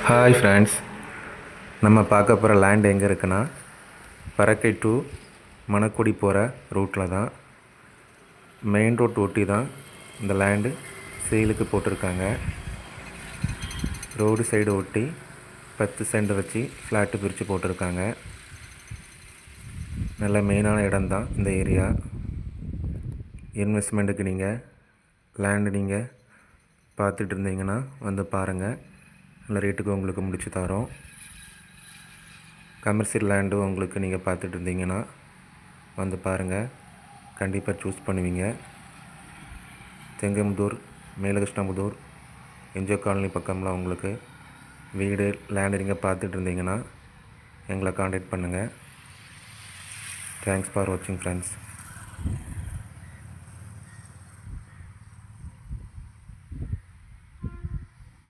Hi friends, நம்ம பார்க்க போகிற லேண்ட் எங்கே இருக்குன்னா பறக்கை டு மணக்குடி போகிற ரூட்டில் தான். மெயின் ரோட் ஒட்டி தான் இந்த லேண்டு சேலுக்கு போட்டிருக்காங்க. ரோடு சைடு ஒட்டி 10 சென்ட் வச்சு ஃப்ளாட்டு பிரித்து போட்டிருக்காங்க. நல்ல மெயினான இடம் தான் இந்த ஏரியா. இன்வெஸ்ட்மெண்ட்டுக்கு நீங்கள் லேண்டு நீங்கள் பார்த்துட்டு இருந்தீங்கன்னா வந்து பாருங்கள். நல்ல ரேட்டுக்கு உங்களுக்கு முடிச்சு தரோம். கமர்ஷியல் லேண்டு உங்களுக்கு நீங்கள் பார்த்துட்டு இருந்தீங்கன்னா வந்து பாருங்கள், கண்டிப்பாக சூஸ் பண்ணுவீங்க. செங்கமுதூர், மேலகிருஷ்ணமுதூர், என்ஜிஓ காலனி பக்கம்லாம் உங்களுக்கு வீடு லேண்டு நீங்கள் பார்த்துட்டு இருந்தீங்கன்னா எங்களை காண்டாக்ட் பண்ணுங்கள். தேங்க்ஸ் ஃபார் வாட்சிங் ஃப்ரெண்ட்ஸ்.